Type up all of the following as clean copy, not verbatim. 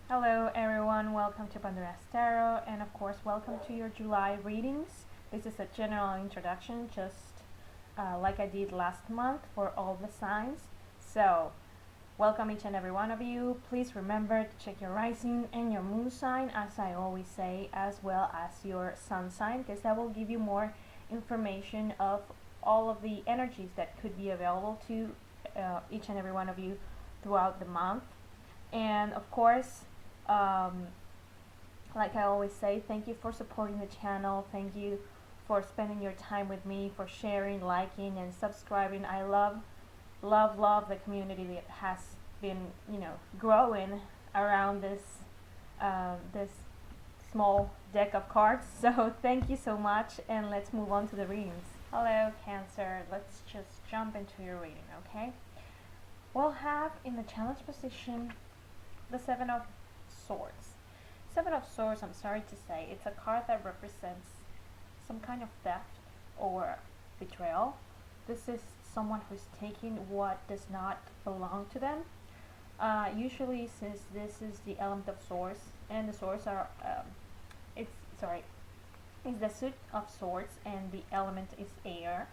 Hello everyone, welcome to Pandorastarot, and of course welcome to your July readings. This is a general introduction, just like I did last month for all the signs. So, welcome each and every one of you. Please remember to check your rising and your moon sign, as I always say, as well as your sun sign, because that will give you more information of all of the energies that could be available to each and every one of you throughout the month. And of course, um, like I always say, thank you for supporting the channel. Thank you for spending your time with me, for sharing, liking, and subscribing. I love the community that has been, growing around this small deck of cards. So thank you so much, and let's move on to the readings. Hello, Cancer. Let's just jump into your reading, okay? We'll have in the challenge position the Seven of Swords. Seven of Swords, I'm sorry to say, it's a card that represents some kind of theft or betrayal. This is someone who's taking what does not belong to them. Usually, since this is the element of swords, and the swords are, it's the suit of swords, and the element is air.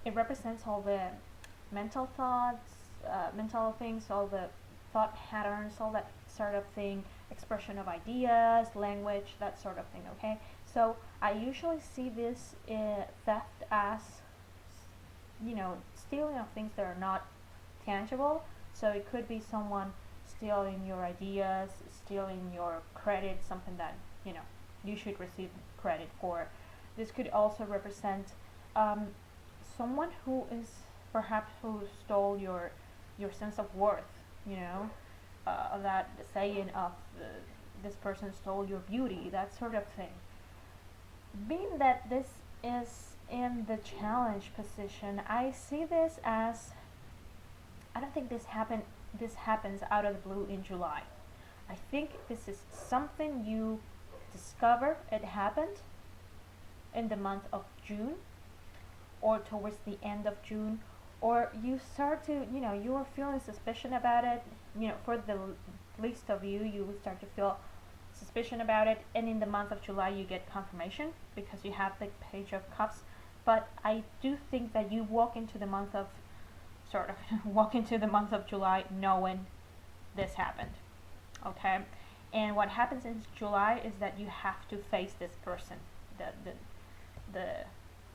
It represents all the mental thoughts, mental things, all the thought patterns, all that sort of thing, expression of ideas, language, that sort of thing, okay? So I usually see this theft as, stealing of things that are not tangible. So it could be someone stealing your ideas, stealing your credit, something that, you should receive credit for. This could also represent someone who is perhaps who stole your sense of worth, that saying of this person stole your beauty, that sort of thing. Being that this is in the challenge position, I see this as, I don't think this happens out of the blue in July. I think this is something you discover it happened in the month of June, or towards the end of June, or you start to, you are feeling suspicion about it. For the least of you, you will start to feel suspicion about it, and in the month of July you get confirmation because you have the Page of Cups. But I do think that you walk into the month of July knowing this happened, okay? And what happens in July is that you have to face this person, the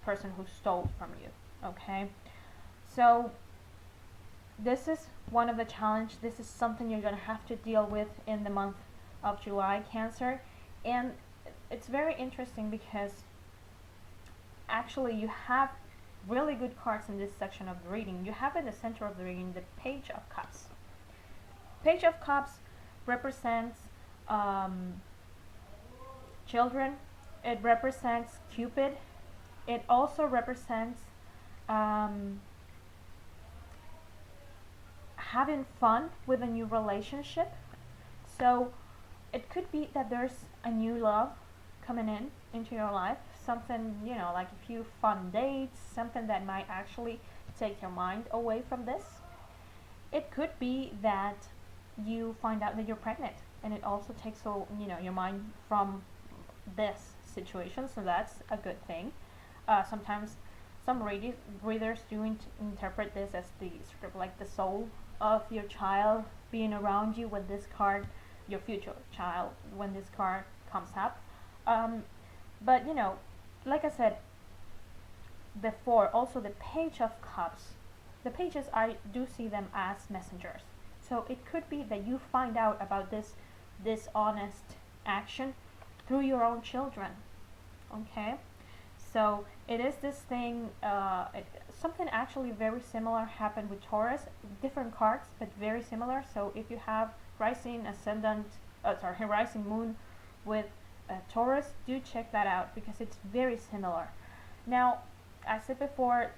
person who stole from you, okay? So this is one of the challenge. This is something you're going to have to deal with in the month of July, Cancer. And it's very interesting because actually you have really good cards in this section of the reading. You have in the center of the reading the Page of Cups. Page of Cups represents children. It represents Cupid. It also represents having fun with a new relationship. So it could be that there's a new love coming into your life, something, like a few fun dates, something that might actually take your mind away from this. It could be that you find out that you're pregnant, and it also takes your mind from this situation, so that's a good thing. Sometimes some readers do interpret this as the sort of like the soul of your child being around you when this card, your future child, when this card comes up. But like I said before, also the Page of Cups, the pages, I do see them as messengers. So it could be that you find out about this dishonest action through your own children, okay? So it is this thing, something actually very similar happened with Taurus, different cards, but very similar. So if you have rising, ascendant, rising moon with Taurus, do check that out because it's very similar. Now, as I said before,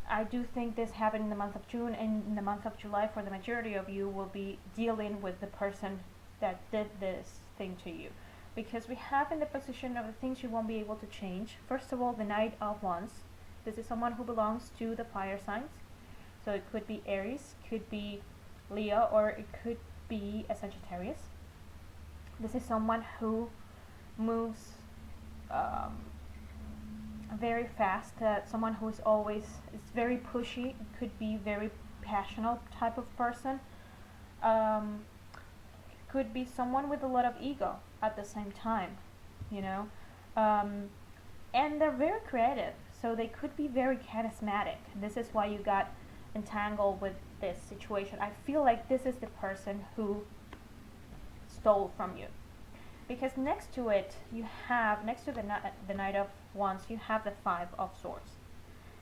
I do think this happened in the month of June, and in the month of July for the majority of you will be dealing with the person that did this thing to you. Because we have in the position of the things you won't be able to change. First of all, the Knight of Wands. This is someone who belongs to the fire signs. So it could be Aries, could be Leo, or it could be a Sagittarius. This is someone who moves very fast, someone who is always is very pushy, could be very passionate type of person, um, could be someone with a lot of ego at the same time, you know, um, and they're very creative, so they could be very charismatic. This is why you got entangled with this situation. I feel like this is the person who stole from you, because next to it you have, next to the Knight of Wands, you have the Five of Swords,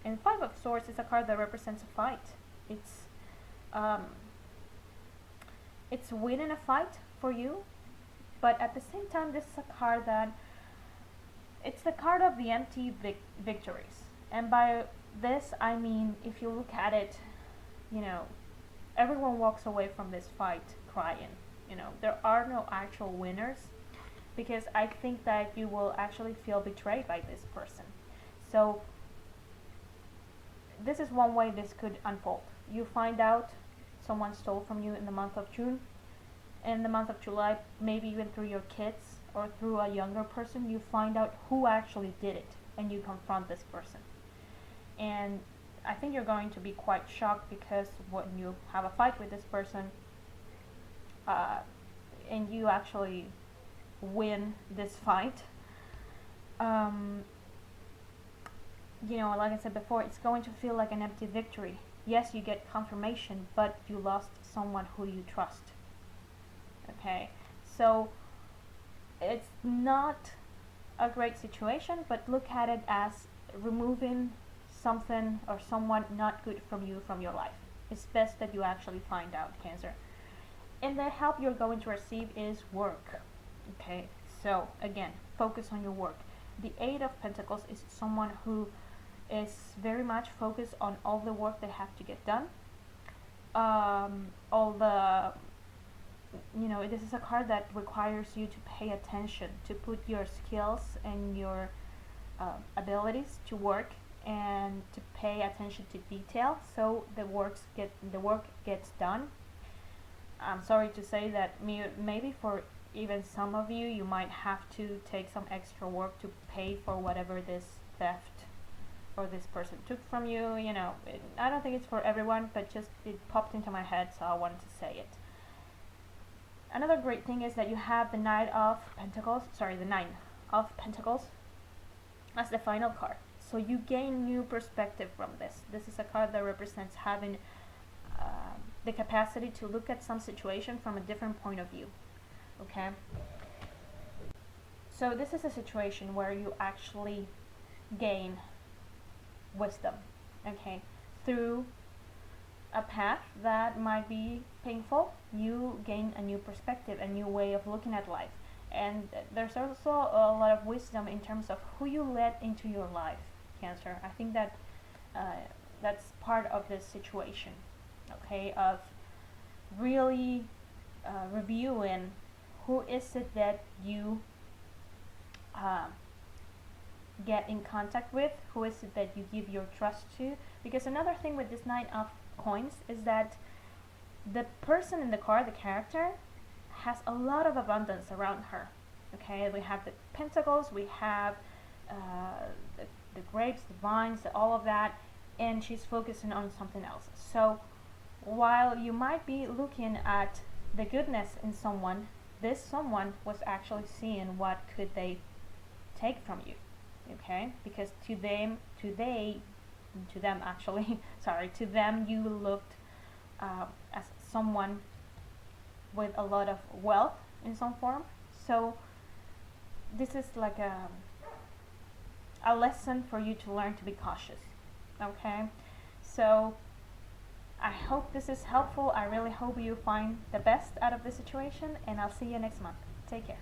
and Five of Swords is a card that represents a fight. Um, it's winning a fight for you, but at the same time this is a card that it's the card of the empty victories. And by this I mean, if you look at it, you know, everyone walks away from this fight crying. You know, there are no actual winners, because I think that you will actually feel betrayed by this person. So this is one way this could unfold. You find out someone stole from you in the month of June. In the month of July, maybe even through your kids or through a younger person, you find out who actually did it, and you confront this person. And I think you're going to be quite shocked, because when you have a fight with this person, and you actually win this fight, you know, like I said before, it's going to feel like an empty victory. Yes, you get confirmation, but you lost someone who you trust. Okay, so it's not a great situation, but look at it as removing something or someone not good from you from your life. It's best that you actually find out, Cancer. And the help you're going to receive is work. Okay, so again, focus on your work. The Eight of Pentacles is someone who is very much focused on all the work they have to get done. All the, you know, this is a card that requires you to pay attention, to put your skills and your abilities to work, and to pay attention to detail, so the work gets done. I'm sorry to say that maybe for even some of you, you might have to take some extra work to pay for whatever this theft or this person took from you. You know, I don't think it's for everyone, but just it popped into my head, so I wanted to say it. Another great thing is that you have the Nine of Pentacles as the final card. So you gain new perspective from this. This is a card that represents having the capacity to look at some situation from a different point of view. Okay? So this is a situation where you actually gain wisdom, okay? Through a path that might be painful, you gain a new perspective, a new way of looking at life. And there's also a lot of wisdom in terms of who you let into your life, Cancer. I think that that's part of this situation, okay, of really reviewing who is it that you get in contact with, who is it that you give your trust to. Because another thing with this Nine of Coins is that the person in the card, the character, has a lot of abundance around her. Okay, we have the Pentacles, we have the grapes, the vines, all of that, and she's focusing on something else. So while you might be looking at the goodness in someone, this someone was actually seeing what could they take from you. Okay, because to them actually sorry, to them you looked as someone with a lot of wealth in some form. So this is like a lesson for you to learn to be cautious. Okay, so I hope this is helpful. I really hope you find the best out of the situation, and I'll see you next month. Take care.